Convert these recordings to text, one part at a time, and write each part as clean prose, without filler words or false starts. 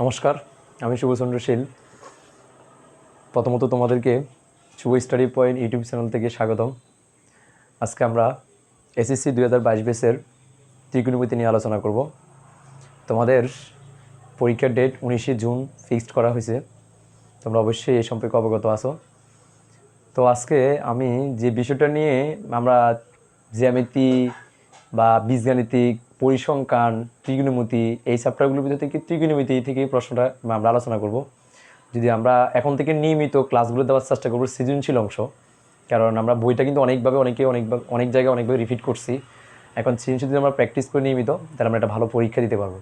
নমস্কার, আমি শুভচন্দ্র শীল। প্রথমত তোমাদেরকে শুভ স্টাডি পয়েন্ট ইউটিউব চ্যানেল থেকে স্বাগতম। আজকে আমরা এসএসসি 2022 ব্যাচের ত্রিকোণমিতি নিয়ে আলোচনা করব। তোমাদের পরীক্ষার ডেট 19 জুন ফিক্সড করা হয়েছে, তোমরা অবশ্যই এই সম্পর্কে অবগত আছো। তো আজকে আমি যে বিষয়টা নিয়ে আমরা জ্যামিতি বা বীজগাণিতিক, পরিসংখ্যান, ত্রিকোণমিতি এই চ্যাপ্টারগুলোর ভিতর থেকে ত্রিকোণমিতি থেকে প্রশ্নটা আমরা আলোচনা করব। যদি আমরা এখন থেকে নিয়মিত ক্লাসগুলো দেওয়ার চেষ্টা করবো সৃজনশীল অংশ, কারণ আমরা বইটা কিন্তু অনেক জায়গায় অনেকভাবে রিপিট করছি। এখন সৃজনশীল যদি আমরা প্র্যাকটিস করে নিয়মিত, তাহলে আমরা একটা ভালো পরীক্ষা দিতে পারবো।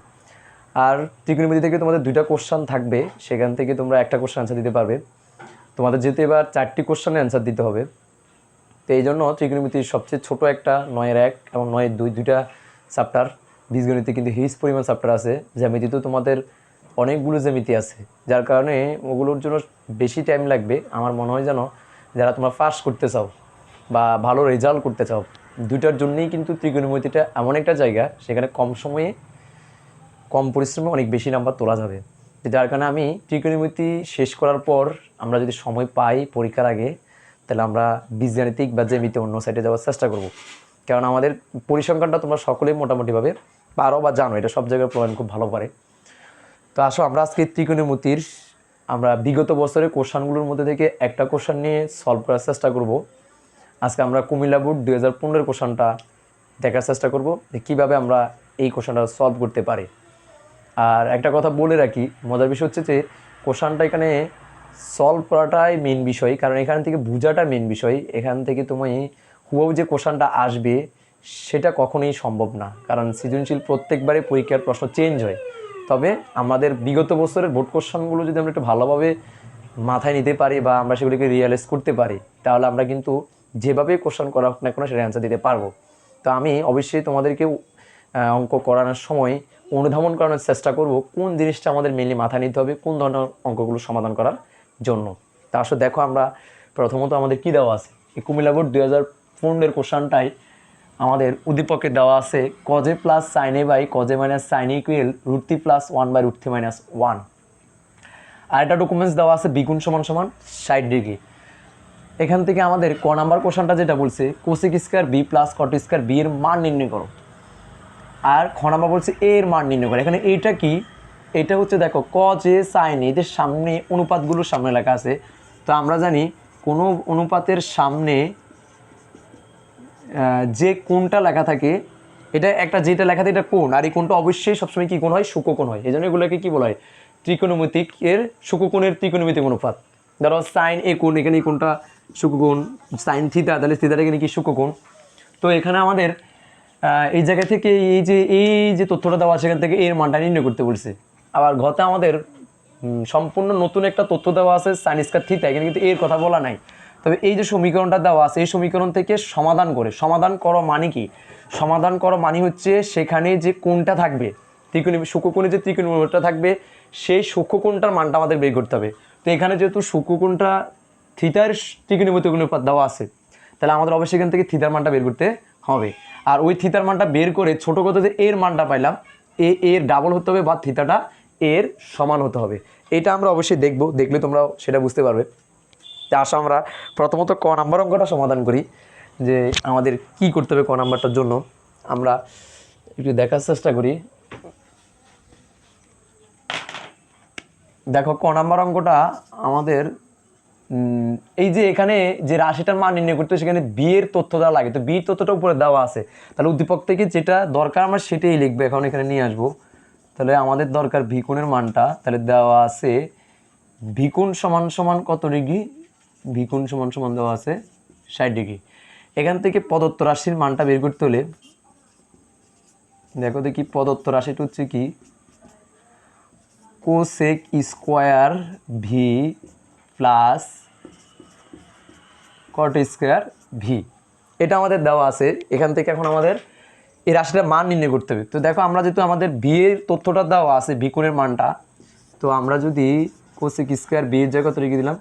আর ত্রিকোণমিতি থেকে তোমাদের 2টা কোশ্চেন থাকবে, সেখান থেকে তোমরা একটা কোশ্চেন অ্যান্সার দিতে পারবে। তোমাদের যেহেতু এবার 4টি কোশ্চেনের অ্যান্সার দিতে হবে, তো এই জন্য ত্রিকোণমিতির সবচেয়ে ছোটো একটা 9-1 এবং 9-2 দুইটা চ্যাপ্টার। বীজগণিতে কিন্তু হিউজ পরিমাণ চ্যাপ্টার আছে। জ্যামিতিতেও তোমাদের অনেকগুলো জ্যামিতি আছে, যার কারণে ওগুলোর জন্য বেশি টাইম লাগবে। আমার মনে হয় যেন যারা তোমরা পাস করতে চাও বা ভালো রেজাল্ট করতে চাও, দুইটার জন্যই কিন্তু ত্রিকোণমিতিটা এমন একটা জায়গা, সেখানে কম সময়ে কম পরিশ্রমে অনেক বেশি নাম্বার তোলা যাবে। যার কারণে আমি ত্রিকোণমিতি শেষ করার পর আমরা যদি সময় পাই পরীক্ষার আগে, তাহলে আমরা বীজগাণিতিক বা জ্যামিতি অন্য সাইডে যাওয়ার চেষ্টা করব। কারণ আমাদের পরিসংখ্যানটা তোমরা সকলেই মোটামুটিভাবে পারো বা জানো, এটা সব জায়গায় প্রমাণ খুব ভালো পারে। তো আসো আমরা আজকে ত্রিকোণমিতির আমরা বিগত বছরের কোশ্চেনগুলোর মধ্যে থেকে একটা কোশ্চেন নিয়ে সলভ করার চেষ্টা করব। আজকে আমরা কুমিল্লা বোর্ড 2015 কোশ্চেনটা দেখার চেষ্টা করব যে কীভাবে আমরা এই কোশ্চেনটা সলভ করতে পারি। আর একটা কথা বলে রাখি, মজার বিষয় হচ্ছে যে কোশ্চেনটা এখানে সলভ করাটাই মেন বিষয়, কারণ এখান থেকে বোঝাটা মেন বিষয়। এখান থেকে তুমি হুবহু যে কোশ্চেনটা আসবে সেটা কখনোই সম্ভব না, কারণ সৃজনশীল প্রত্যেকবারে পরীক্ষার প্রশ্ন চেঞ্জ হয়। তবে আমাদের বিগত বছরের বোর্ড কোশ্চেনগুলো যদি আমরা একটু ভালোভাবে মাথায় নিতে পারি বা আমরা সেগুলিকে রিয়ালাইজ করতে পারি, তাহলে আমরা কিন্তু যেভাবে কোশ্চেন করা হোক না কোনো সেটা অ্যান্সার দিতে পারবো। তো আমি অবশ্যই তোমাদেরকে অঙ্ক করানোর সময় অনুধাবন করানোর চেষ্টা করব কোন জিনিসটা আমাদের মেনলি মাথায় নিতে হবে কোন ধরনের অঙ্কগুলো সমাধান করার জন্য। তা আসলে দেখো আমরা প্রথমত আমাদের কি দেওয়া আছে, এই কুমিল্লা বোর্ড 2015 কোশ্চেনটাই আমাদের উদ্দীপকে দেওয়া আছে cos a plus sin a by cos a minus sin a equal √3 plus 1 by √3 minus 1। আর একটা ডকুমেন্টস দেওয়া আছে বিগুণ সমান সমান 60 ডিগ্রি। এখান থেকে আমাদের ক নাম্বার কোশ্চেনটা যেটা বলছে cosec square B plus cot square B এর মান নির্ণয় করো। আর খ নাম্বার বলছে এ এর মান নির্ণয় করো। এখানে এইটা কি, এটা হচ্ছে দেখো cos a sin a, এদের সামনে অনুপাতগুলোর সামনে লেখা আছে। তো আমরা জানি কোনো অনুপাতের সামনে যে কোণটা লেখা থাকে, এটা একটা যেটা লেখা থাকে এটা কোণ, আর এই কোণটা অবশ্যই সবসময় কী কোণ হয়, সূক্ষ্মকোণ হয়। এই জন্য এগুলোকে কী বলা হয়, ত্রিকোণমিতিকের সূক্ষ্মকোণের ত্রিকোণমিতিক অনুপাত। ধরো সাইন এ কোণ, এখানে এই কোণটা সূক্ষ্মকোণ, সাইন থিটা, তাহলে থিটাটা এখানে কি সূক্ষ্মকোণ। তো এখানে আমাদের এই জায়গা থেকে এই যে তথ্যটা দেওয়া আছে সেখান থেকে এর মানটা নির্ণয় করতে বলছে। আবার ঘতে আমাদের সম্পূর্ণ নতুন একটা তথ্য দেওয়া আছে সাইন স্কয়ার থিটা, এখানে কিন্তু এর কথা বলা নাই। তবে এই যে সমীকরণটা দেওয়া আছে এই সমীকরণ থেকে সমাধান করো মানে কি, সমাধান করো মানে হচ্ছে সেখানে যে কোণটা থাকবে সূক্ষ্মকোণে যে ত্রিকোণমিতিটা থাকবে সেই সূক্ষ্মকোণটার মানটা আমাদের বের করতে হবে। তো এখানে যেহেতু সূক্ষ্মকোণটা থিটার ত্রিকোণমিতিক অনুপাত দেওয়া আছে, তাহলে আমাদের অবশ্যই এখান থেকে থিটার মানটা বের করতে হবে। আর ওই থিটার মানটা বের করে ছোটো কথা যে এর মানটা পাইলাম, এর ডাবল হতে হবে বা থিটাটা এর সমান হতে হবে। এটা আমরা অবশ্যই দেখলে তোমরা সেটা বুঝতে পারবে। তা আসো আমরা প্রথমত ক নাম্বার অঙ্কটা সমাধান করি যে আমাদের কি করতে হবে ক নাম্বারটার জন্য। আমরা একটু দেখার চেষ্টা করি। দেখো ক নাম্বার অঙ্কটা আমাদের এই যে এখানে যে রাশিটার মান নির্ণয় করতে সেখানে বি এর তথ্য দেওয়া লাগে, তো বির তথ্যটা উপরে দেওয়া আছে, তাহলে উদ্দীপক থেকে যেটা দরকার আমরা সেটাই লিখবো। এখন এখানে নিয়ে আসবো, তাহলে আমাদের দরকার ভি কোণের মানটা, তাহলে দেওয়া আছে ভি কোণ সমান সমান কত ডিগ্রি, ভি কোণ সমান সমান দেওয়া আছে 60 ডিগ্রি। এখান থেকে প্রদত্ত রাশির মানটা বের করতে হলে দেখো দেখি প্রদত্ত রাশিটা হচ্ছে কি cosec square V plus cot square V, এটা আমাদের দেওয়া আছে। এখান থেকে এখন আমাদের এই রাশিটার মান নির্ণয় করতে হবে। তো দেখো আমরা যেহেতু আমাদের বি এর তথ্যটা দেওয়া আছে ভি কোণের মানটা, তো আমরা যদি কোসেক স্কোয়ার বি এর জায়গা কত ডিগ্রি দিলাম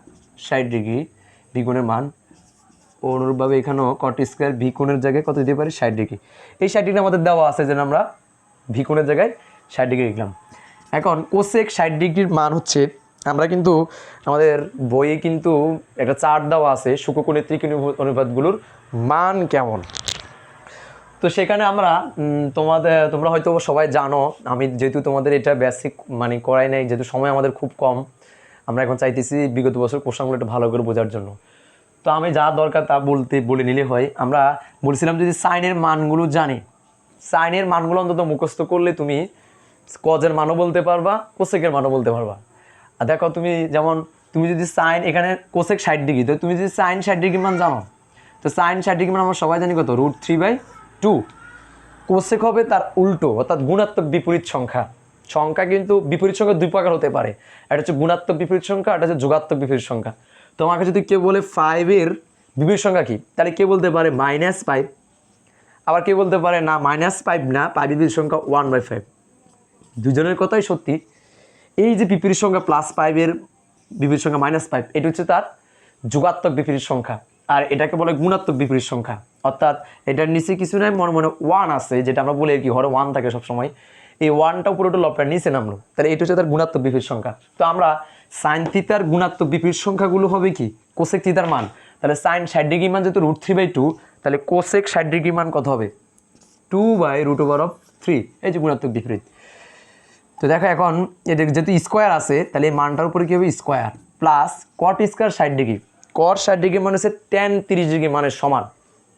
60 ডিগ্রি ভি কোণের মান, অনুরূপভাবে এখানেও কট স্কোয়ার ভি কোণের জায়গায় কত দিতে পারি 60 ডিগ্রি। এই 60 ডিগ্রি আমাদের দেওয়া আছে যেন আমরা ভি কোণের জায়গায় 60 ডিগ্রি লিখলাম। এখন কোসেক 60 ডিগ্রির মান হচ্ছে, আমরা কিন্তু আমাদের বইয়ে কিন্তু একটা চার্ট দেওয়া আছে শুক্রকোণের ত্রিকোণী অনুপাতগুলোর মান কেমন। তো সেখানে আমরা তোমরা হয়তো সবাই জানো, আমি যেহেতু তোমাদের এটা বেসিক মানে করাই নাই, যেহেতু সময় আমাদের খুব কম, আমরা এখন চাইতেছি বিগত বছর কোশ্চেনগুলো একটু ভালো করে বোঝার জন্য। তো আমি যা দরকার তা বলে নিলে হয়। আমরা বলছিলাম যদি সাইনের মানগুলো জানি, সাইনের মানগুলো অন্তত মুখস্থ করলে তুমি কজের মানও বলতে পারবা, কোসেকের মানও বলতে পারবা। আর দেখো তুমি যেমন তুমি যদি সাইন এখানে কোসেক 60 ডিগ্রি, তো তুমি যদি সাইন 60 ডিগ্রি মান জানো, তো সাইন 60 ডিগ্রি মান আমরা সবাই জানি কত, √3/2। কোসেক হবে তার উল্টো, অর্থাৎ গুণাত্মক বিপরীত সংখ্যা। সংখ্যা কিন্তু বিপরীত সংখ্যা দুই প্রকার হতে পারে, একটা হচ্ছে গুণাত্মক বিপরীত সংখ্যা, একটা হচ্ছে যোগাত্মক বিপরীত সংখ্যা। তোমাকে যদি কেউ বলে 5-এর বিপরীত সংখ্যা কি, তাহলে কে বলতে পারে -5, আবার কে বলতে পারে না -5 না, 5 বিপরীত সংখ্যা 1/5। দুজনের কথাই সত্যি। এই যে বিপরীত সংখ্যা +5-এর বিপরীত সংখ্যা -5, এটা হচ্ছে তার যোগাত্মক বিপরীত সংখ্যা, আর এটাকে বলে গুণাত্মক বিপরীত সংখ্যা। অর্থাৎ এটার নিচে কিছু নাই, মনে মনে 1 আছে, যেটা আমরা বলি কি হরে 1 থাকে সবসময়, এই 1টা উপরে একটু লবটার নিচে নামলো, তাহলে এটা হচ্ছে তার গুণাত্মক বিপরীত সংখ্যা। তো আমরা সাইন থিতার গুণাত্মক বিপরীত সংখ্যাগুলো হবে কি কোসেক থিতার মান, তাহলে সাইন 60 ডিগ্রি মান যেহেতু √3/2, তাহলে কোসেক 60 ডিগ্রি মান কত হবে 2/√3, এই যে গুণাত্মক বিপরীত। তো দেখো এখন এটা যেহেতু স্কোয়ার আছে, তাহলে এই মানটার উপরে কী হবে square, plus cot square 60 degree, cot 60 degree মানে হচ্ছে tan 30 ডিগ্রি মানের সমান।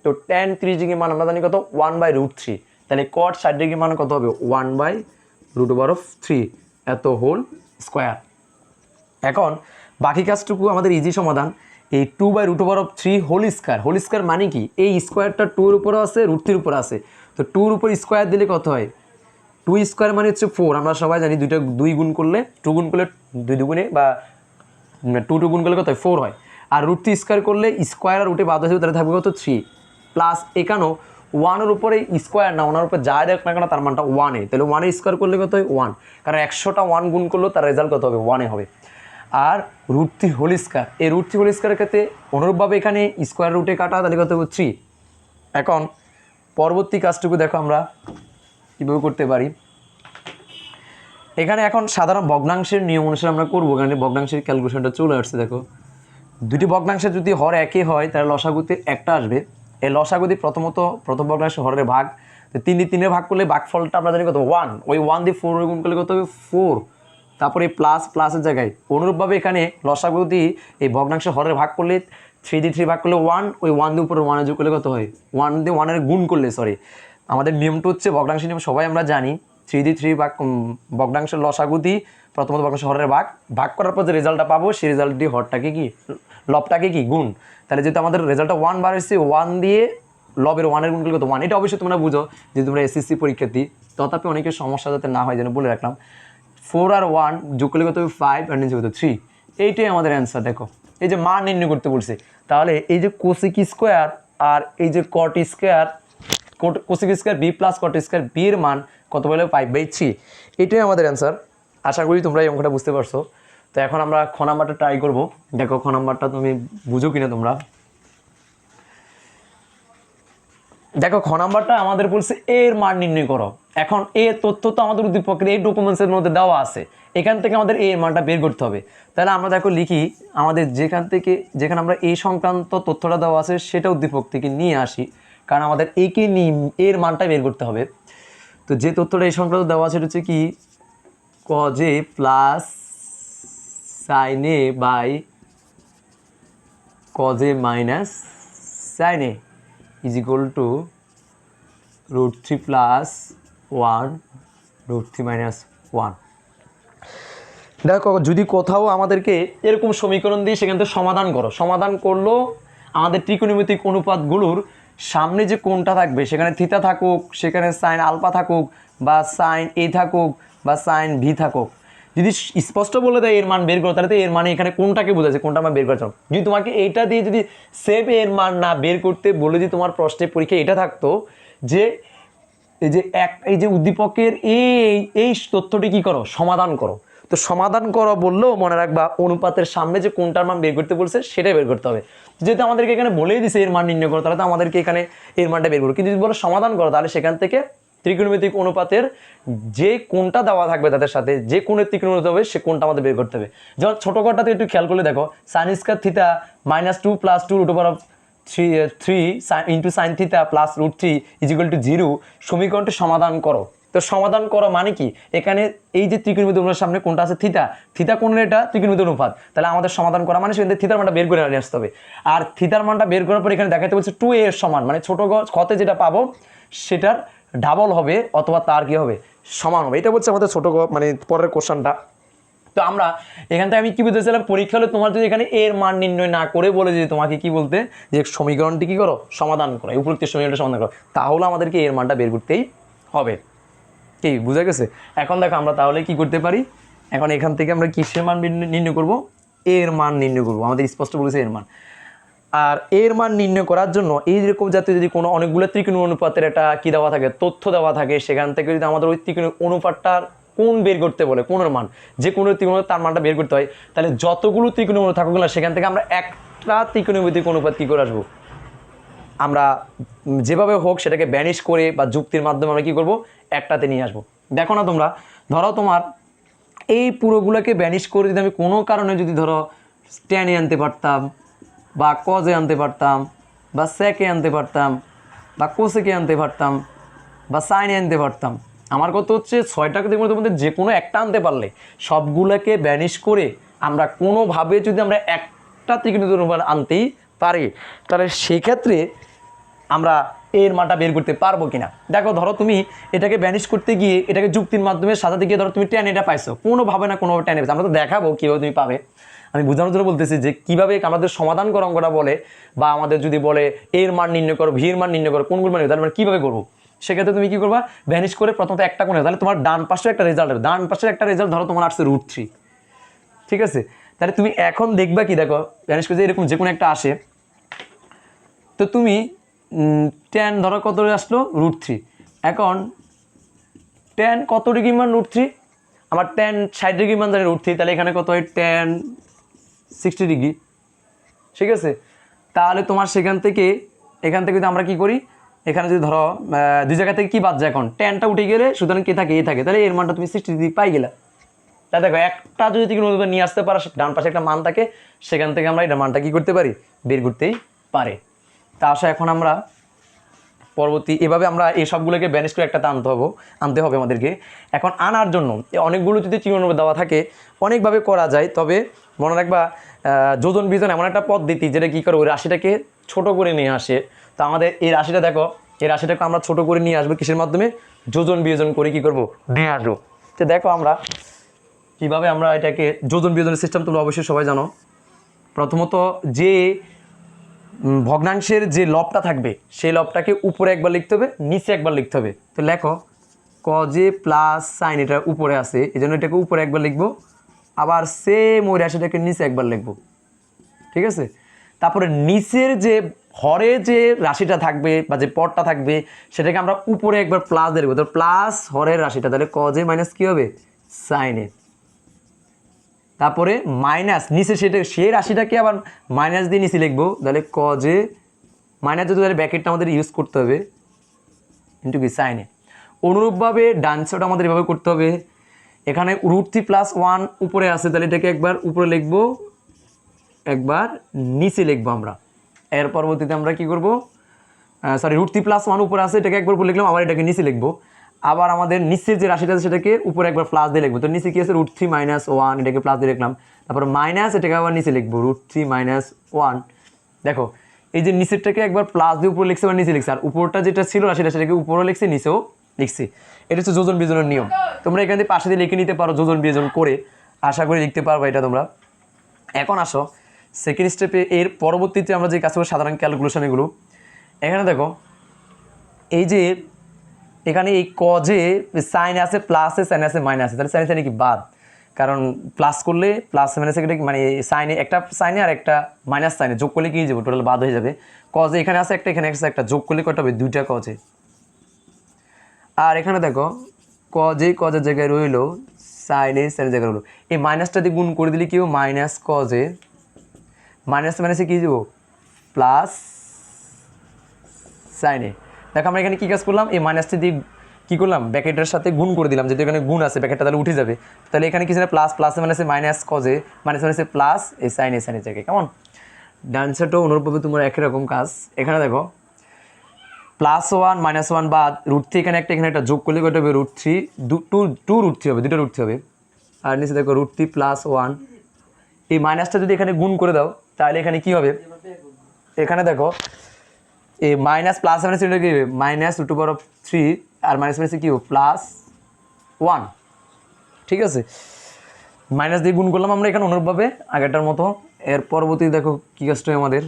তো tan 30 ডিগ্রি মান আমরা জানি কত 1/√3, তাহলে কট 60 ডিগ্রি মান কত হবে 1/√3 এত হোল স্কোয়ার। এখন বাকি কাজটুকু আমাদের ইজি সমাধান, এই 2/√3 হোল স্কোয়ার মানে কি, এই স্কোয়ারটা 2-এর উপরে আছে, √3-এর উপরে আছে, তো 2-এর উপর স্কোয়ার দিলে কত হয় 2 স্কোয়ার মানে হচ্ছে 4। আমরা সবাই জানি 2 গুণ করলে 2 গুণ করলে 2 দুগুণে বা 2 গুণ করলে কত হয় 4 হয়, আর √3 স্কোয়ার করলে স্কোয়ার আর রুটে বাদ হয়ে যাবে, তাহলে থাকবে কত 3, প্লাস এখানেও 1-এর উপরে স্কোয়ার না, ওনার উপরে যা দেখ না কেন তার মানটা 1-এ, তাহলে 1-এ স্কোয়ার করলে কত হয় 1, কারণ 100টা 1 গুণ করলেও তার রেজাল্ট কত হবে 1-এ হবে। আর √3 হোল স্কোয়ার, এই √3 হোল স্কোয়ারের ক্ষেত্রে অনুরূপভাবে এখানে স্কোয়ার রুটে কাটা, তাহলে কত হবে 3। এখন পরবর্তী কাজটুকু দেখো আমরা কীভাবে করতে পারি। এখানে এখন সাধারণ ভগ্নাংশের নিয়ম অনুসারে আমরা করবো, এখানে ভগ্নাংশের ক্যালকুলেশনটা চলে আসছে। দেখো দুটি ভগ্নাংশের যদি হর একই হয় তাহলে লসাগুতে একটা আসবে, এই লসাগুতে প্রথম ভগ্নাংশের হরের ভাগ, তো 3 ভাগ করলে ভাগফলটা আমরা জানি কত 1, ওই 1 দিয়ে 4 গুণ করলে কত হবে 4, তারপরে প্লাসের জায়গায় অনুরূপভাবে এখানে লসাগুতে এই ভগ্নাংশের হরের ভাগ করলে 3 দিয়ে 3 ভাগ করলে 1, ওই 1 দিয়ে উপরে 1 যোগ করলে কত হয় 1 দিয়ে 1-এর গুণ করলে, আমাদের নিয়মটা হচ্ছে ভগ্নাংশের নিয়ম সবাই আমরা জানি, 3 দিয়ে 3 ভাগ ভগ্নাংশের লসাগুতি প্রথমত ভগ্নাংশের হরের ভাগ করার পর যে রেজাল্টটা পাবো সেই রেজাল্ট দিয়ে হরটাকে কি লবটাকে কি গুণ, তাহলে যেহেতু আমাদের রেজাল্টটা 1 বার এসেছে, 1 দিয়ে লবের 1-এর গুণ করলে কত 1, এটা অবশ্যই তোমরা বুঝো যে তোমরা এসএসসি পরীক্ষার্থী, তথাপি অনেকের সমস্যা যাতে না হয় যেন বলে রাখলাম। 4 আর 1 যোগ করলে কত হবে 5 আর নিচে কত 3, এইটাই আমাদের অ্যান্সার। দেখো এই যে মান নির্ণয় করতে বলছে, তাহলে এই যে কোসেক স্কোয়ার আর এই যে cot square, cosec square B plus cot square B এর মান কত বলে 5/3, এটাই আমাদের অ্যান্সার। আশা করি তোমরা এই অঙ্কটা বুঝতে পারছো। তো এখন আমরা খ নাম্বারটা ট্রাই করবো, দেখো খ নাম্বারটা তুমি বুঝো কিনা তোমরা। দেখো খ নাম্বারটা আমাদের বলছে এর মান নির্ণয় করো। এখন এর তথ্য তো আমাদের উদ্দীপকের এই ডকুমেন্টসের মধ্যে দেওয়া আছে, এখান থেকে আমাদের এর মানটা বের করতে হবে। তাহলে আমরা দেখো লিখি, আমাদের যেখানে আমরা এই সংক্রান্ত তথ্যটা দেওয়া আছে সেটা উদ্দীপক থেকে নিয়ে আসি, কারণ আমাদের একে এর মানটা বের করতে হবে। তো যে তথ্যটা এই সংক্রান্ত দেওয়া আছে সেটা হচ্ছে কি cos a plus sin a by cos a minus sin a is equal to √3 plus 1 √3 minus 1। দেখো যদি কোথাও আমাদেরকে এরকম সমীকরণ দিয়ে সেখান থেকে সমাধান করলো, আমাদের ত্রিকোণমিতিক অনুপাতগুলোর সামনে যে কোণটা থাকবে সেখানে থিতা থাকুক, সেখানে সাইন আলফা থাকুক, বা সাইন এ থাকুক, বা সাইন ভি থাকুক, যদি স্পষ্ট বলে দেয় এর মান বের করো, তাহলে তো এর মানে এখানে কোনটাকে বোঝাচ্ছে, কোনটা আমরা বের করতে চাও। যদি তোমাকে এইটা দিয়ে যদি সেম এর মান না বের করতে বলে, যদি তোমার প্রশ্নের পরীক্ষায় এটা থাকতো যে এই যে উদ্দীপকের এই তথ্যটি কি করো সমাধান করো, তো সমাধান করো বললেও মনে রাখবা অনুপাতের সামনে যে কোনটার মান বের করতে বলছে সেটাই বের করতে হবে। যেহেতু আমাদেরকে এখানে বলেই দিছে এর মান নির্ণয় করো, তাহলে তো আমাদেরকে এখানে এর মানটা বের করো, কিন্তু যদি বলো সমাধান করো তাহলে সেখান থেকে ত্রিকোণমিতিক অনুপাতের যে কোণটা দেওয়া থাকবে তাদের সাথে যে কোণের ত্রিকোণমিতি হবে সে কোণটা আমাদের বের করতে হবে। যেমন ছোটো ঘরটাতে একটু খেয়াল করলে দেখো sine square theta -2 + 2 3 into sign theta plus √3 = 0 সমীকরণটি সমাধান করো। তো সমাধান করা মানে কি, এখানে এই যে ত্রিকোণমিতি অনুপাতের সামনে কোনটা আছে থিটা কোণের এটা ত্রিকোণমিতি অনুপাত, তাহলে আমাদের সমাধান করা মানে সেখান থেকে থিটার মানটা বের করে নিয়ে আসতে হবে। আর থিটার মানটা বের করার পর এখানে দেখাতে বলছে 2a এর সমান, মানে ছোট খতে যেটা পাবো সেটার ডাবল হবে অথবা তার কি হবে সমান হবে, এটা বলছে আমাদের ছোট মানে পরের কোশ্চেনটা। তো আমরা এখান থেকে আমি কি বুঝতেছিলাম, পরীক্ষা হলে তোমার যদি এখানে এর মান নির্ণয় না করে বলে যদি তোমাকে কি বলতে যে সমীকরণটি কি করো সমাধান করো, উপরোক্ত সমীকরণটা সমাধান করো, তাহলে আমাদেরকে এর মানটা বের করতেই হবে। কি বুঝা গেছে? এখন দেখো আমরা তাহলে কি করতে পারি, এখন এখান থেকে আমরা কিসের মান নির্ণয় করব, এর মান নির্ণয় করব। আমাদের স্পষ্ট বলেছে এর মান। আর এর মান নির্ণয় করার জন্য এইরকম জাতীয় যদি কোনো অনেকগুলো ত্রিকোণ অনুপাতের একটা কি দেওয়া থাকে, তথ্য দেওয়া থাকে, সেখান থেকে যদি আমাদের ওই ত্রিকোণ অনুপাতটার কোণ বের করতে বলে, কোণের মান, যে কোনো ত্রিকোণ তার মানটা বের করতে হয়, তাহলে যতগুলো ত্রিকোণ অনুপাত থাকুক না সেখান থেকে আমরা একটা ত্রিকোণমিতিক অনুপাত কী করে আসবো, আমরা যেভাবে হোক সেটাকে ব্যানিশ করে বা যুক্তির মাধ্যমে আমরা কী করবো একটাতে নিয়ে আসবো। দেখো না তোমরা, ধরো তোমার এই পুরোগুলোকে ব্যানিশ করে যদি আমি কোনো কারণে যদি ধরো ট্যানে আনতে পারতাম বা কজে আনতে পারতাম বা সেকে আনতে পারতাম বা কোসেকে আনতে পারতাম বা সাইনে আনতে পারতাম, আমার কত হচ্ছে 6টা মধ্যে যে কোনো একটা আনতে পারলে সবগুলোকে ব্যানিশ করে আমরা কোনোভাবে যদি আমরা একটা ত্রিকোণমিতিক অনুপাত আনতেই পারি, তাহলে সেক্ষেত্রে আমরা এর মানটা বের করতে পারবো কিনা। দেখো ধরো তুমি এটাকে ব্যানিশ করতে গিয়ে এটাকে যুক্তির মাধ্যমে সাজাতে গিয়ে ধরো তুমি ট্যান এটা পাইছো, কোনোভাবে না কোনোভাবে ট্যান পাইছো, আমরা তো দেখাবো কীভাবে তুমি পাবে। আমি বোঝানোর জন্য বলতেছি যে কীভাবে আমাদের সমাধান করা অঙ্কটা বলে, বা আমাদের যদি বলে এর মান নির্ণয় করো, ভি এর মান নির্ণয় করো, কোনগুলো মান তাহলে আমরা কীভাবে করবো, সেক্ষেত্রে তুমি কী করবা, ব্যানিশ করে প্রথমত একটা কোণে, তাহলে তোমার ডান পাশে একটা রেজাল্ট হবে, ডান পাশের একটা রেজাল্ট ধরো তোমার আসছে √3, ঠিক আছে। তাহলে তুমি এখন দেখবা কি, দেখো ব্যানিশ করে এরকম যে কোনো একটা আসে, তো তুমি ট্যান ধরো কত আসলো √3, এখন ট্যান কত ডিগ্রি মান √3, আমার ট্যান 60 ডিগ্রি মান জানি √3, তাহলে এখানে কত হয় ট্যান 60 ডিগ্রি, ঠিক আছে। তাহলে তোমার সেখান থেকে এখান থেকে যদি আমরা কি করি, এখানে যদি ধরো দুই জায়গা থেকে কি বাদ যায়, এখন ট্যানটা উঠে গেলে সুতরাং কে থাকে, এ থাকে, তাহলে এর মানটা তুমি 60 ডিগ্রি পাই গেলা। তা দেখো একটা যদি তুমি নিয়ে আসতে পারো, ডান পাশে একটা মান থাকে, সেখান থেকে আমরা এটা মানটা কি করতে পারি, বের করতেই পারে। তা আসা এখন আমরা পরবর্তী এভাবে আমরা এই সবগুলোকে ব্যানিশ করে একটাতে আনতে হবে আমাদেরকে। এখন আনার জন্য অনেকগুলো যদি ত্রিকোণ দেওয়া থাকে অনেকভাবে করা যায়, তবে মনে রাখবা যোজন বিয়োজন এমন একটা পদ্ধতি যেটা কী করে ওই রাশিটাকে ছোট করে নিয়ে আসে। তো আমাদের এই রাশিটা দেখো, এই রাশিটাকে আমরা ছোট করে নিয়ে আসবো কিসের মাধ্যমে, যোজন বিয়োজন করে কী করবো নিয়ে আসবো। তো দেখো আমরা কীভাবে আমরা এটাকে যোজন বিয়োজনের সিস্টেম তোমরা অবশ্যই সবাই জানো। প্রথমত যে ভগ্নাংশের যে লবটা থাকবে সেই লবটাকে উপরে একবার লিখতে হবে, নিচে একবার লিখতে হবে। তো লেখো কজে প্লাস সাইন, এটা উপরে আছে এই জন্য এটাকে উপরে একবার লিখবো, আবার সেম ওই রাশিটাকে নিচে একবার লিখবো, ঠিক আছে। তারপরে নিচের যে হরে যে রাশিটা থাকবে বা যে পদটা থাকবে সেটাকে আমরা উপরে একবার প্লাস দিয়ে লিখবো, তো প্লাস হরের রাশিটা, তাহলে কজে মাইনাস কী হবে সাইনে, তারপরে মাইনাস নিচে সেই রাশিটাকে আবার মাইনাস দিয়ে নিচে লিখবো, তাহলে কজে মাইনাস যদি তাহলে ব্র্যাকেটটা আমাদের ইউজ করতে হবে ইন্টু কি সাইনে। অনুরূপভাবে ডান সাইড আমাদের এভাবে করতে হবে, এখানে √3 + 1 উপরে আছে, তাহলে এটাকে একবার উপরে লিখবো একবার নিচে লিখবো আমরা। এর পরবর্তীতে আমরা কি করব, √3 + 1 উপরে আছে, এটাকে একবার উপরে লিখলাম, আবার এটাকে নিচে লিখবো। আবার আমাদের নিচের যে রাশিটা আছে সেটাকে উপরে একবার প্লাস দিয়ে লিখবো, তো নিচে কি আছে √3 - 1, এটাকে প্লাস দিয়ে লিখলাম, তারপর মাইনাস এটাকে আবার নিচে লিখবো √3 - 1। দেখো এই যে নিচেরটাকে একবার প্লাস দিয়ে উপরে লিখছে, আবার নিচে লিখছে, আর উপরটা যেটা ছিল রাশিটা সেটাকে উপরেও লিখছে নিচেও লিখছি। এটা হচ্ছে যোজন বিয়োজনের নিয়ম। তোমরা এখান থেকে পাশে দিয়ে লিখে নিতে পারো যোজন বিয়োজন করে, আশা করি লিখতে পারবো এটা তোমরা। এখন আসো সেকেন্ড স্টেপে, এর পরবর্তীতে আমরা যে কাজ করবো সাধারণ ক্যালকুলেশন এগুলো। এখানে দেখো এই যে এখানে এই কজে সাইনে আছে প্লাসে, সাইনে আছে মাইনাস আছে, তাহলে সাইনে কি বাদ, কারণ প্লাস করলে প্লাস মাইনাসে মানে সাইনে একটা সাইনে আর একটা মাইনাস সাইনে যোগ করলে কী যাবে, টোটাল বাদ হয়ে যাবে। কজে এখানে আছে একটা, এখানে আছে একটা, যোগ করলে কটা হবে, দুইটা কজে। আর এখানে দেখো কজের জায়গায় রইলো সাইনে, সাইনের জায়গায় রইলো, এই মাইনাসটা দিয়ে গুণ করে দিলে কি হবে মাইনাস কজে, মাইনাস মাইনাসে কী যাবো প্লাস সাইনে। দেখো আমরা এখানে কী কাজ করলাম, এই মাইনাসটি দিয়ে কী করলাম, ব্র্যাকেটের সাথে গুণ করে দিলাম, যেহেতু এখানে গুণ আছে ব্র্যাকেটটা তাহলে উঠে যাবে। তাহলে এখানে কিছু না প্লাস প্লাসে মাইনাসে মাইনাস কজে মাইনাস মাইনাসে প্লাস এই সাইনের জায়গায়, কেমন? ডান সাইডটাও অনুরূপভাবে তোমার একই রকম কাজ। এখানে দেখো +1 -1 বাদ √3, এখানে একটা যোগ করলে কত হবে √3, 2 √3 হবে, দুটো √3 হবে। আর নিচে দেখো √3 +1, এই মাইনাসটা যদি এখানে গুণ করে দাও তাহলে এখানে কি হবে, এখানে দেখো এই মাইনাস প্লাস মাইনাস এটা কি হবে -√3 আর মাইনাস মাইনাসে কি হবে +1, ঠিক আছে? মাইনাস দিয়ে গুণ করলাম আমরা এখানে অনুরূপভাবে আগেরটার মতো। এর পরবর্তী দেখো কী কাজটা হয় আমাদের,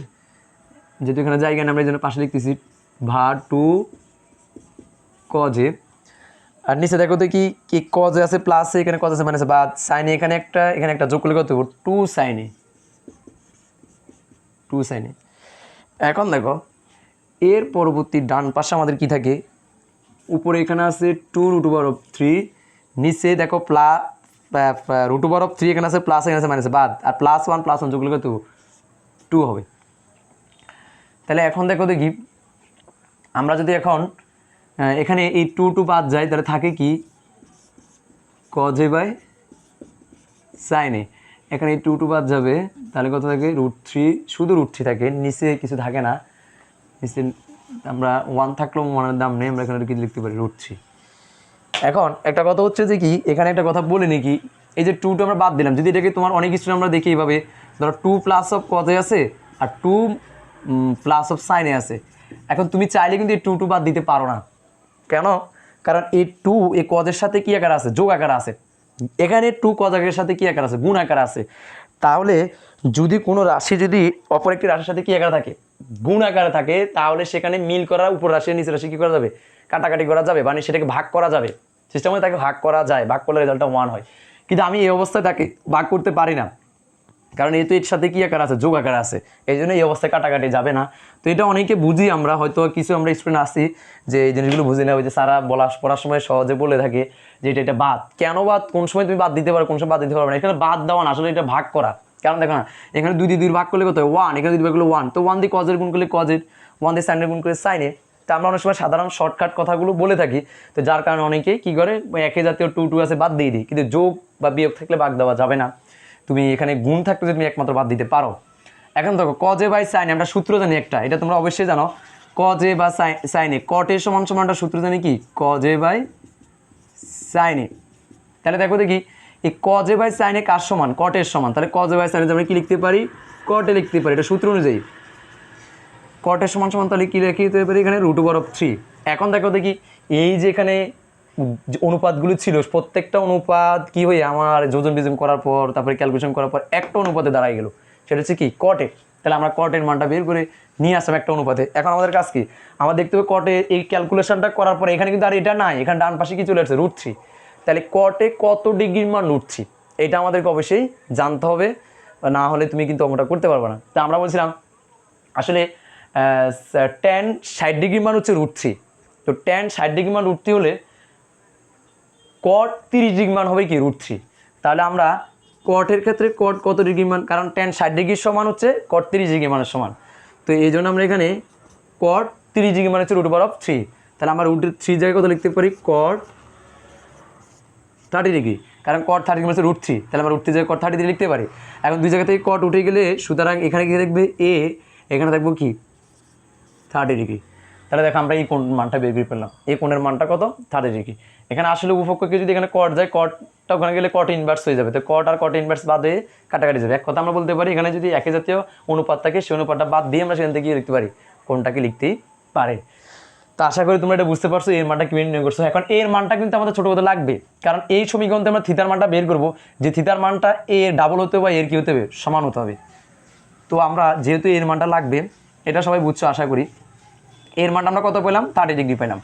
যেহেতু এখানে জায়গা নেই আমরা এই জন্য পাশে লিখতেছি √2 কজে। আর নিচে দেখো তো কি কজে আছে প্লাসে, এখানে কজ আছে মাইনাসে বাদ সাইনে, এখানে একটা যোগ করলে কত হবে 2 সাইনে। এখন দেখো এর পরবর্তী ডান পাশে আমাদের কি থাকে, উপরে এখানে আছে 2√3, নিচে দেখো √3 এখানে আছে প্লাস, এখানে আছে মাইনাসে বাদ, আর +1 যোগ করলে কত 2 হবে। তাহলে এখন দেখো দেখি আমরা যদি এখন এখানে এই 2 বাদ যায় তাহলে থাকে কি কজে বাই সাইনে। এখানে এই 2 বাদ যাবে তাহলে কত থাকে √3, শুধু √3 থাকে, নিচে কিছু থাকে না, নিচে আমরা 1 থাকলেও মনের দাম নেই, আমরা এখানে কি লিখতে পারি √3। এখন একটা কথা হচ্ছে যে কি এখানে একটা কথা বলে নি কি, এই যে 2টা আমরা বাদ দিলাম, যদি এটাকে তোমার অনেক স্টুডেন্ট আমরা দেখি এইভাবে, ধরো 2 প্লাস অফ কজে আছে আর 2 প্লাস অফ সাইনে আছে। এখন তুমি চাইলে কিন্তু এই 2 বাদ দিতে পারো না, কেন? কারণ এই 2 এই কজের সাথে কি আকার আছে, যোগ আকার আছে। এখানে 2 কজ আকারের সাথে কি আকার আছে, গুণ আকার আছে। তাহলে যদি কোনো রাশি যদি অপর একটি রাশির সাথে কি আকারে থাকে, গুণ আকারে থাকে, তাহলে সেখানে মিল করা উপর রাশি নিচের রাশি কী করা যাবে, কাটাকাটি করা যাবে, মানে সেটাকে ভাগ করা যাবে, সিস্টেমে তাকে ভাগ করা যায়, ভাগ করলে রেজাল্টটা 1 হয়। কিন্তু আমি এই অবস্থায় তাকে ভাগ করতে পারি না, কারণ এই তো এর সাথে কি আকার আছে, যোগ আকার আছে, এই জন্য এই অবস্থায় কাটাকাটি যাবে না। তো এটা অনেকে বুঝি আমরা, হয়তো কিছু আমরা স্টুডেন্ট আসি যে এই জিনিসগুলো বুঝি না, ওই যে সারা পড়ার সময় সহজে বলে থাকে যে এটা বাদ, কেন বাদ, কোন সময় তুমি বাদ দিতে পারো, কোন সময় বাদ দিতে পারবে না, এখানে বাদ দেওয়া না, আসলে এটা ভাগ করা। কারণ দেখো না, এখানে 2 দিয়ে 2 ভাগ করলে কত হয় 1, এখানে 2 ভাগ করলে 1, তো 1 দিয়ে কজের গুণ করলে কজের, 1 দিয়ে সাইনের গুণ করলে সাইনে। তো আমরা অনেক সময় সাধারণ শর্টকাট কথাগুলো বলে থাকি, তো যার কারণে অনেকেই কী করে একই জাতীয় 2 আছে বাদ দিয়ে দিই, কিন্তু যোগ বা বিয়োগ থাকলে ভাগ দেওয়া যাবে না। তুমি এখানে গুণ থাকলে তুমি একমাত্র বাদ দিতে পারো। এখন দেখো কজে বাই সাইনে আমরা সূত্র জানি একটা, এটা তোমরা অবশ্যই জানো, কজে বা সাইনে কটের সমান সমানটা সূত্র জানি কি কজে বাই সাইনে। তাহলে দেখো দেখি এই কজে বাই সাইনে কার সমান, কটের সমান, তাহলে কজে বাই সাইনে আমরা কি লিখতে পারি, কটে লিখতে পারি, এটা সূত্র অনুযায়ী কটের সমান সমান, তাহলে কি লিখতে পারি এখানে √3। এখন দেখো দেখি এই যে এখানে অনুপাতগুলো ছিল প্রত্যেকটা অনুপাত কি হয়ে আমার যোজন বিজন করার পর তারপরে ক্যালকুলেশন করার পর একটা অনুপাতে দাঁড়ায় গেল, সেটা হচ্ছে কি কটে। তাহলে আমরা কটের মানটা বের করে নিয়ে আসলাম একটা অনুপাতে। এখন আমাদের কাজ কি, আমরা দেখতে হবে কটে এই ক্যালকুলেশনটা করার পরে এখানে কিন্তু আর এটা নাই, এখানে ডান পাশে কি চলে আসছে √3, তাহলে কটে কত ডিগ্রির মান √3, এটা আমাদেরকে অবশ্যই জানতে হবে, না হলে তুমি কিন্তু অঙ্কটা করতে পারবে না। তা আমরা বলছিলাম আসলে tan 60 ডিগ্রির মান হচ্ছে √3, তো tan 60 ডিগ্রির মান √3 হলে cot 30 ডিগ্রি মান হবে কি √3। তাহলে আমরা কটের ক্ষেত্রে cot কত ডিগ্রি মান, কারণ tan 60 ডিগ্রির সমান হচ্ছে cot 30 ডিগ্রি মানের সমান, তো এই জন্য আমরা এখানে cot 30 ডিগ্রি মান হচ্ছে √3। তাহলে আমরা √3 জায়গায় কত লিখতে পারি cot 30 ডিগ্রি, কারণ cot 30 ডিগ্রি মানে হচ্ছে √3, তাহলে আমরা √3 জায়গায় cot 30 ডিগ্রি লিখতে পারি। এখন দুই জায়গা থেকে cot উঠে গেলে সুতরাং এখানে কি দেখবে a, এখানে দেখবো কি 30 ডিগ্রি। তাহলে দেখো আমরা এই কোণ মানটা বের করে পেলাম, এই কোণের মানটা কত 30 ডিগ্রি। এখানে আসলে উপপক্ষকে যদি এখানে কট যায়, কটটা ওখানে গেলে কট ইনভার্স হয়ে যাবে, তো কট আর কট ইনভার্স বাদ দিয়ে কাটাকাটি যাবে। এক কথা আমরা বলতে পারি এখানে যদি একই জাতীয় অনুপাত থাকে সেই অনুপাতটা বাদ দিয়ে আমরা সেখান থেকে লিখতে পারি, কোনটাকে লিখতেই পারে। তো আশা করি তোমরা এটা বুঝতে পারছো এর মানটা কি নির্ণয় করছো। এখন এর মানটা কিন্তু আমাদের ছোট কথা লাগবে, কারণ এই সমীকরণে আমরা থিতার মানটা বের করবো, যে থিতার মানটা এর ডাবল হতে হবে বা এর কি হতে হবে সমান হতে হবে। তো আমরা যেহেতু এর মানটা লাগবে, এটা সবাই বুঝছো আশা করি। এর মানটা আমরা কত পেলাম 30 ডিগ্রি পেলাম।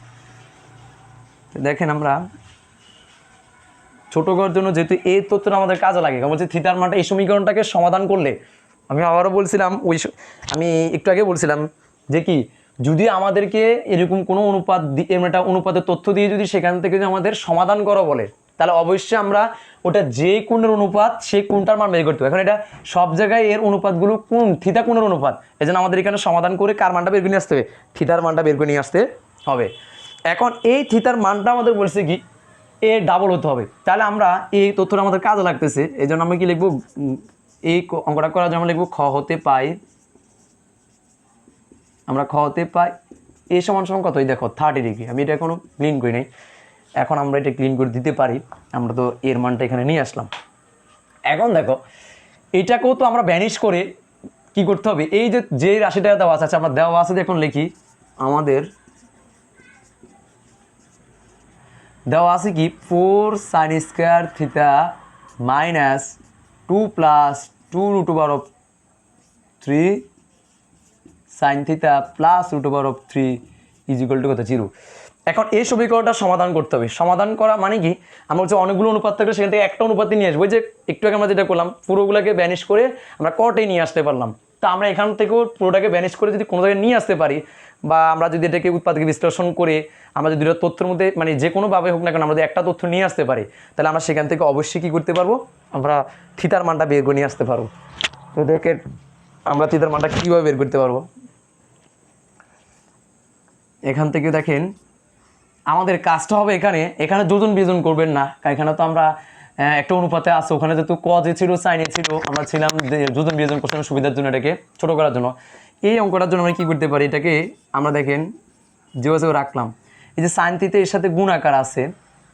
দেখেন আমরা ছোট করার জন্য যেহেতু এই তথ্যটা আমাদের কাজে লাগে, বলছি থিতার মানটা এই সমীকরণটাকে সমাধান করলে, আমি আবারও বলছিলাম আমি একটু আগে বলছিলাম যে কি যদি আমাদেরকে এরকম কোনো অনুপাত একটা অনুপাতের তথ্য দিয়ে যদি সেখান থেকে যদি আমাদের সমাধান করো বলে, তাহলে অবশ্যই আমরা ওটা যে কোণের অনুপাত সেই কোণটার মান বের করতে হবে। এখন এটা সব জায়গায় এর অনুপাতগুলো কোন থিতা কোণের অনুপাত, এই জন্য আমাদের এখানে সমাধান করে কার মানটা বের করে নিয়ে আসতে হবে, থিতার মানটা বের করে নিয়ে আসতে হবে। এখন এই থিতার মানটা আমাদের বলছে কি এ ডাবল হতে হবে, তাহলে আমরা এই তথ্যটা আমাদের কাজে লাগতেছে, এই জন্য আমরা কি লিখবো, এই অঙ্কটা করার জন্য আমরা লিখবো খ হতে পাই, আমরা খ হতে পাই এ সমান সমান কত, এই দেখো 30 ডিগ্রি। আমি এটা এখনো ক্লিন করি নাই, এখন আমরা এটা ক্লিন করে দিতে পারি। আমরা তো এর মানটা এখানে নিয়ে আসলাম। এখন দেখো এটাকেও তো আমরা ভ্যানিশ করে কি করতে হবে, এই যে রাশিটা দেওয়া আছে, আমরা দেওয়া আছে এখন লিখি, আমাদের দেওয়া আছে কি 4 sin square theta minus 2 plus 2 root over of 3 sin theta plus root over of 3 is equal to কত 0। এখন এই সমীকরণটা সমাধান করতে হবে। সমাধান করা মানে কি, আমরা হচ্ছে অনেকগুলো অনুপাত থাকলে সেখান থেকে একটা অনুপাতে নিয়ে আসবো। যে একটু আগে আমরা যেটা করলাম, পুরোগুলোকে ব্যানিশ করে আমরা কটে নিয়ে আসতে পারলাম। তা আমরা এখান থেকেও পুরোটাকে ব্যানিশ করে যদি কোনো জায়গায় নিয়ে আসতে পারি, বা আমরা যদি এটাকে উৎপাদকে বিশ্লেষণ করে আমরা যদি দুটো তথ্যের মধ্যে মানে যে কোনোভাবে হোক না কেন আমরা যদি একটা তথ্য নিয়ে আসতে পারি, তাহলে আমরা সেখান থেকে অবশ্যই কী করতে পারবো, আমরা থিতার মানটা বের করে নিয়ে আসতে পারবো। তো দেখে আমরা থিতার মানটা কীভাবে বের করতে পারবো, এখান থেকে দেখেন আমাদের কাজটা হবে এখানে যোজন বিয়োজন করবেন না, এখানে তো আমরা একটা অনুপাতে আছে, ওখানে যেহেতু কজ এ ছিল সাইন এ ছিল, আমরা ছিলাম যে যোজন বিয়োজন করছিলাম সুবিধার জন্য, এটাকে ছোটো করার জন্য। এই অঙ্কটার জন্য আমরা কী করতে পারি, এটাকে আমরা দেখেন যেভাবে রাখলাম, এই যে সাইন থিটা এর সাথে গুণ আকার আছে,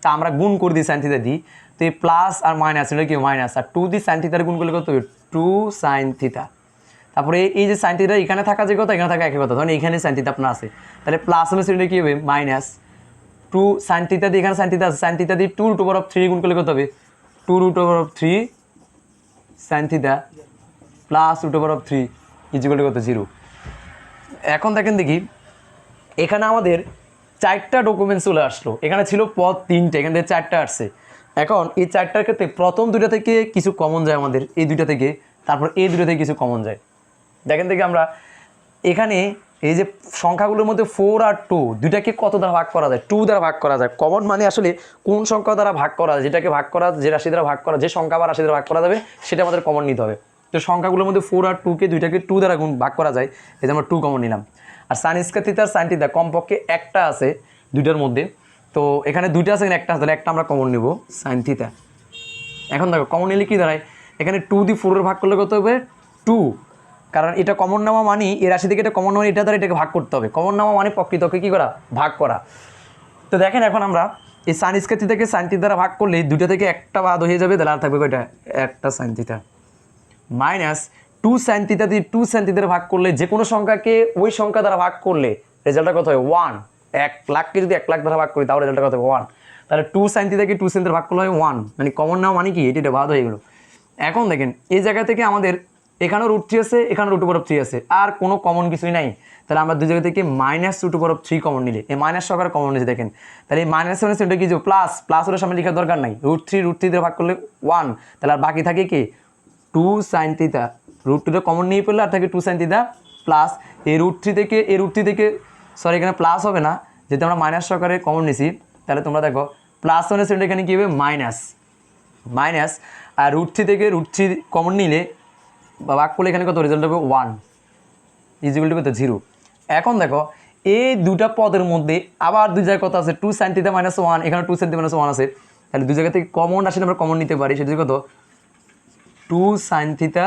তা আমরা গুণ করে দিই সাইন থিটা দিই, তো এই প্লাস আর মাইনাস এটা কি মাইনাস, আর 2 দিয়ে সাইন থিটার গুণ করলে কত 2 সাইন থিটা। তারপরে এই যে সাইন থিটা এখানে থাকা যে কথা এখানে থাকা একই কথা, ধরেন এখানে সাইন থিটা আপনার আছে, তাহলে প্লাস হলে সেটা কী হবে মাইনাস 2 সাইন থিটা দিয়ে, এখানে সাইন থিটা আছে, সাইন থিটা দিয়ে 2 রুট ওভার অফ 3 গুণ করলে কত হবে 2 root over of 3 sine theta plus root over of 3 is equal to কত 0। এখন দেখেন দেখি এখানে আমাদের 4টা ডকুমেন্টস চলে আসলো, এখানে ছিল পদ 3টে, এখান থেকে 4টা আসছে। এখন এই 4টার ক্ষেত্রে প্রথম 2টা থেকে কিছু কমন যায় আমাদের, এই 2টা থেকে, তারপর এই 2টা থেকে কিছু কমন যায়। দেখেন দেখি আমরা এখানে এই যে সংখ্যাগুলোর মধ্যে 4 আর 2 দুইটাকে কত দ্বারা ভাগ করা যায়, 2 দ্বারা ভাগ করা যায়। কমন মানে আসলে কোন সংখ্যা দ্বারা ভাগ করা যায়, যেটাকে ভাগ করা, যে রাশি দ্বারা ভাগ করা, যে সংখ্যা বা রাশি দ্বারা ভাগ করা যাবে সেটা আমাদের কমন নিতে হবে। তো সংখ্যাগুলোর মধ্যে 4 আর 2কে দুইটাকে 2 দ্বারা ভাগ করা যায়, এই যে আমরা 2 কমন নিলাম। আর সাইন স্কয়ার থিটা আর সাইন থিটা কমপক্ষে একটা আছে দুইটার মধ্যে, তো এখানে 2টা আছে এখানে একটা আছে, তাহলে একটা আমরা কমন নিব সাইন থিটা। এখন দেখো কমন নিলে কী দাঁড়ায়, এখানে 2 দিয়ে 4 ভাগ করলে কত হবে 2, কারণ এটা কমন নেওয়া মানে এই রাশি থেকে এটা কমন নেওয়া, এটা দ্বারা এটাকে ভাগ করতে হবে। কমন নেওয়া মানে প্রকৃতকে কী করা, ভাগ করা। তো দেখেন এখন আমরা এই সাইন স্কয়ার থিটাকে সাইন থিটা দ্বারা ভাগ করলে 2টা থেকে একটা বাদ হয়ে যাবে, তাহলে আর থাকবে কয়টা, একটা sine theta minus 2 sine theta দিয়ে 2 সাইন থিটা ভাগ করলে, যে কোনো সংখ্যাকে ওই সংখ্যা দ্বারা ভাগ করলে রেজাল্টটা কত হয় 1। 1 লাখকে যদি 1 লাখ দ্বারা ভাগ করি তাহলে রেজাল্টটা কত হবে 1। তাহলে 2 সাইন থিটাকে 2 সাইন থিটা ভাগ করলে হয় 1, মানে কমন নেওয়া মানে কি এটা বাদ হয়ে গেলো। এখন দেখেন এই জায়গা থেকে আমাদের এখানেও √3 আছে, এখানে √3 আছে, আর কোনো কমন কিছুই নাই। তাহলে আমরা দুই জায়গা থেকে -√3 কমন নিলে, এই মাইনাস সহকারে কমন নিয়েছে দেখেন, তাহলে এই মাইনাস মানে সেটা কি যে প্লাস, প্লাস ওর সামনে লেখার দরকার নাই, √3 দিয়ে ভাগ করলে 1, তাহলে আর বাকি থাকে কি 2 সাইন থিটা, √2 কমন নিয়ে পড়লে আর থাকে 2 সাইন থিটা প্লাস এই √3 থেকে সরি এখানে প্লাস হবে না, যেহেতু আমরা মাইনাস সহকারে কমন নিছি, তাহলে তোমরা দেখো প্লাস মানে সেটা এখানে কী হবে মাইনাস, আর √3 কমন নিলে বা ভাগ করলে এখানে কত রেজাল্ট হবে 1 ইজ ইকুয়াল টু কত 0। এখন দেখো এই দুটা পদের মধ্যে আবার দুই জায়গায় কত আছে 2 সাইন থিটা -1, এখানে 2 সাইন থিটা -1 আছে, তাহলে দুই জায়গা থেকে কমন রাশি আমরা কমন নিতে পারি, সেটা কত 2 সাইন থিটা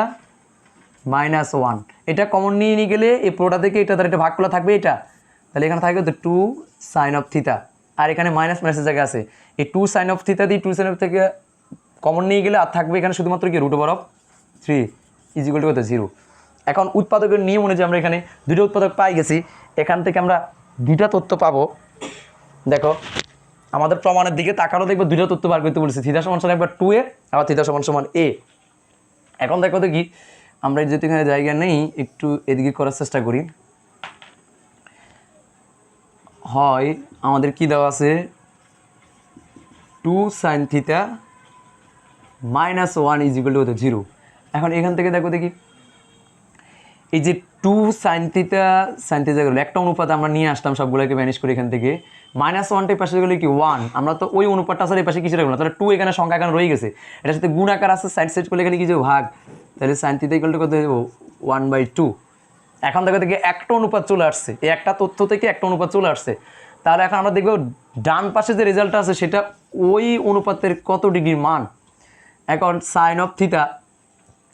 -1। এটা কমন নিয়ে গেলে এই পুরোটা থেকে এটা দ্বারা এটা ভাগ করলে থাকবে এটা, তাহলে এখানে থাকবে তো 2 সাইন অফ থিটা, আর এখানে মাইনাস মাইনাসের জায়গা আছে, এই 2 সাইন অফ থিটা দিয়ে 2 সাইন অফ থেকে কমন নিয়ে গেলে আর থাকবে এখানে শুধুমাত্র কি √3 ইজ ইকুয়াল টু কত 0। এখন উৎপাদকের নিয়ম অনুযায়ী আমরা এখানে দুটো উৎপাদক পাই গেছি, এখান থেকে আমরা দুইটা তথ্য পাবো। দেখো আমাদের প্রমাণের দিকে তাকারও দেখবো দুইটা তথ্য বার করতে বলেছি, থিটা সমান একবার 2a, আবার থিটা সমান a। এখন দেখো তো কি আমরা যেহেতু এখানে জায়গা নেই একটু এদিকে করার চেষ্টা করি। হয় আমাদের কি দেওয়া আছে 2 sine theta -1 is equal two 0। এখন এখান থেকে দেখো দেখি এই যে 2 সাইন থিটা গেলো একটা অনুপাত আমরা নিয়ে আসলাম, সবগুলোকে ম্যানেজ করে এখান থেকে -1টাই পাশে গেলে কি 1, আমরা তো ওই অনুপাতটা আসলে এই পাশে কিছু রাখবো না, তাহলে 2 এখানে সংখ্যা এখানে রয়ে গেছে, এটার সাথে গুণ আকার আছে, সাইড সাইড করলে এখানে কি যে ভাগ, তাহলে সাইন থিটা ইকুয়াল টু কত দেবো 1/2। এখন দেখো দেখি একটা অনুপাত চলে আসছে, এই একটা তথ্য থেকে একটা অনুপাত চলে আসছে, তাহলে এখন আমরা দেখব ডান পাশে যে রেজাল্টটা আছে সেটা ওই অনুপাতের কত ডিগ্রির মান। এখন সাইন অফ থিটা,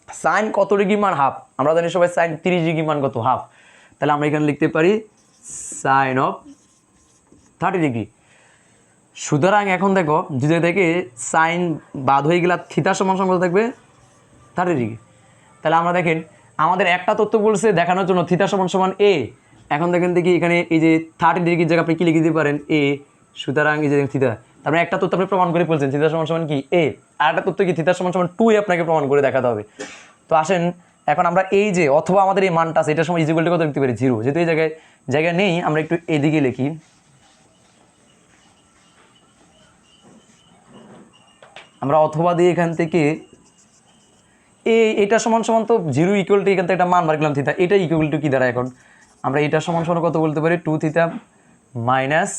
সাইন কত ডিগ্রি মান? হাফ। আমরা জানি সবাই সাইন 30 ডিগ্রি মান কত? হাফ। তাহলে আমরা এখানে লিখতে পারি সাইন অফ 30 ডিগ্রি। সুতরাং এখন দেখো যদি থেকে সাইন বাদ হয়ে গেলে থিটা সমান কত থাকবে? 30 ডিগ্রি। তাহলে আমরা দেখেন আমাদের একটা তথ্য বলছে দেখানোর জন্য থিটা সমান এ। এখন দেখেন দেখি এখানে এই যে 30 ডিগ্রির জায়গায় আপনি কি লিখে দিতে পারেন? এ। সুতরাং এই যে থিটা, তারপরে একটা তথ্য আপনি প্রমাণ করে বলছেন থিটা সমান কি? এ। আর একটা তথ্য কি? থিটা সমান 2 আপনাকে প্রমাণ করে দেখাতে হবে। তো আসেন এখন আমরা এই যে অথবা আমাদের এই মানটা আছে এটার সময় ইজিক্যাল টু কত লিখতে পারি? 0। যেহেতু এই জায়গায় নেই আমরা একটু এদিকে লিখি। আমরা অথবা দিয়ে এখান থেকে এটা সমান তো 0 ইকুয়াল টু এখান থেকে একটা মান বার করলাম থিটা, এটা ইকুয়াল টু কি দাঁড়ায়? এখন আমরা এটা সমান কত বলতে পারি? 2 থিটা মাইনাস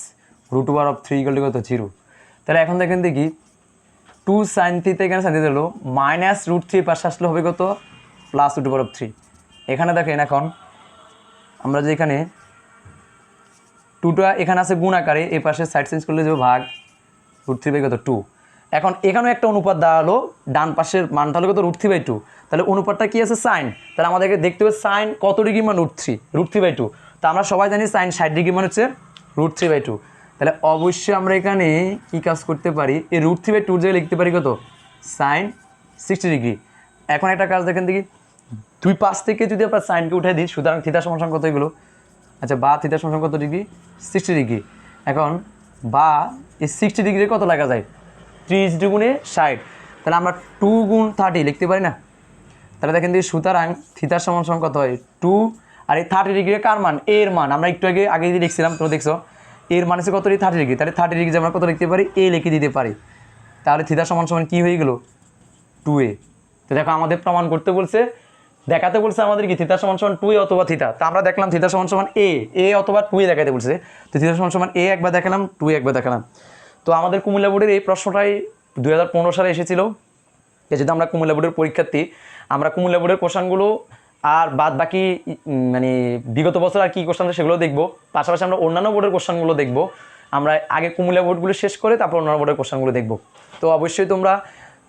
√3 ইকুয়াল টু কত? 0। তাহলে এখন দেখেন দেখি 2 সাইন থিটা, এখানে সাইন থিটা হলো মাইনাস √3 পাশে আসলে হবে কত? প্লাস √3। এখানে দেখেন এখন আমরা যে এখানে 2টা এখানে আছে গুণ আকারে, এই পাশে সাইড চেঞ্জ করলে যে ভাগ √3 কত? 2। এখন এখানেও একটা অনুপাত দেওয়া হলো, ডান পাশের মানটা হলো কত? √3/2। তাহলে অনুপাতটা কি আছে? সাইন। তাহলে আমাদেরকে দেখতে হবে সাইন কত ডিগ্রি মান? √3/2। তো আমরা সবাই জানি সাইন 60 ডিগ্রি মান হচ্ছে √3/2। তাহলে অবশ্যই আমরা এখানে কি কাজ করতে পারি? এই √3/2 জায়গায় লিখতে পারি কত? Sine 60 degree. এখন একটা কাজ দেখেন দেখি, দুই পাশ থেকে যদি আমরা সাইনকে উঠে দিই, সুতরাং থিটা সমান কত এগুলো? আচ্ছা, বা থিটা সমান কত ডিগ্রি? 60 ডিগ্রি। এখন বা এই 60 ডিগ্রি কত লেখা যায়? 30 গুণে 60। তাহলে আমরা 2 গুণ 30 লিখতে পারি না? তাহলে দেখেন দিই, সুতরাং থিটার সমান কত হয়? 2। আর এই 30 ডিগ্রি কার মান? এর মান। আমরা একটু আগে দিয়ে লিখছিলাম, তোমরা দেখছো এর মান হচ্ছে কত? 30 ডিগ্রি। তাহলে 30 ডিগ্রি আমরা কত লিখতে পারি? এ লিখে দিতে পারি। তাহলে থিটার সমান কি হয়ে গেল? 2a। তো দেখো আমাদের প্রমাণ করতে বলছে, দেখাতে বলছে আমাদের কি থিটা সমান 2a অথবা থিটা। তো আমরা দেখলাম থিটা সমান এ অথবা 2a দেখাতে বলছে। তো থিটা সমান এ একবার দেখালাম, 2a একবার দেখালাম। তো আমাদের কুমিল্লা বোর্ডের এই প্রশ্নটাই 2015 সালে এসেছিল। যেহেতু আমরা কুমিল্লা বোর্ডের পরীক্ষার্থী, আমরা কুমিল্লা বোর্ডের কোশ্চেনগুলো আর বাদ বাকি মানে বিগত বছর আর কী কোশ্চেন সেগুলো দেখব, পাশাপাশি আমরা অন্যান্য বোর্ডের কোশ্চেনগুলো দেখব। আমরা আগে কুমিল্লা বোর্ডগুলো শেষ করে তারপর অন্যান্য বোর্ডের কোশ্চেনগুলো দেখব। তো অবশ্যই তোমরা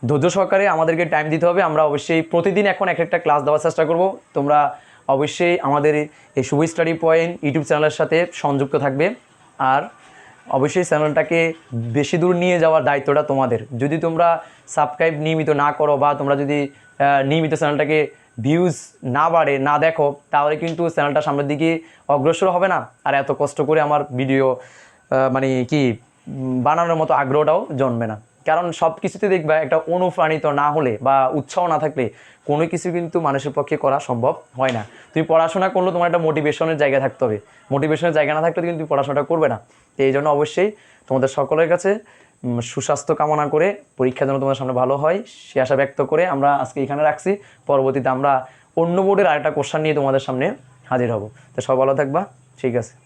ধৈর্য সহকারে আমাদেরকে টাইম দিতে হবে। আমরা অবশ্যই প্রতিদিন এখন একটা ক্লাস দেওয়ার চেষ্টা করব। তোমরা অবশ্যই আমাদের এই শুভ স্টাডি পয়েন্ট ইউটিউব চ্যানেলের সাথে সংযুক্ত থাকবে। আর অবশ্যই চ্যানেলটাকে বেশি দূর নিয়ে যাওয়ার দায়িত্বটা তোমাদের। যদি তোমরা সাবস্ক্রাইব নিয়মিত না করো বা তোমরা যদি নিয়মিত চ্যানেলটাকে ভিউজ না বাড়ে, না দেখো, তাহলে কিন্তু চ্যানেলটা সামনের দিকে অগ্রসর হবে না। আর এত কষ্ট করে আমার ভিডিও মানে কি বানানোর মতো আগ্রহটাও জন্মে না। কারণ সব কিছুতে দেখবা একটা অনুপ্রাণিত না হলে বা উৎসাহ না থাকলে কোনো কিছু কিন্তু মানুষের পক্ষে করা সম্ভব হয় না। তুমি পড়াশোনা করলেও তোমার একটা মোটিভেশনের জায়গা থাকতে হবে। মোটিভেশনের জায়গা না থাকলে কিন্তু তুমি পড়াশোনাটা করবে না। তো এই জন্য অবশ্যই তোমাদের সকলের কাছে সুস্বাস্থ্য কামনা করে পরীক্ষার জন্য তোমাদের সামনে ভালো হয় সে আশা ব্যক্ত করে আমরা আজকে এখানে রাখছি। পরবর্তীতে আমরা অন্য বোর্ডের আরেকটা কোশ্চেন নিয়ে তোমাদের সামনে হাজির হব। তো সব ভালো থাকবা। ঠিক আছে।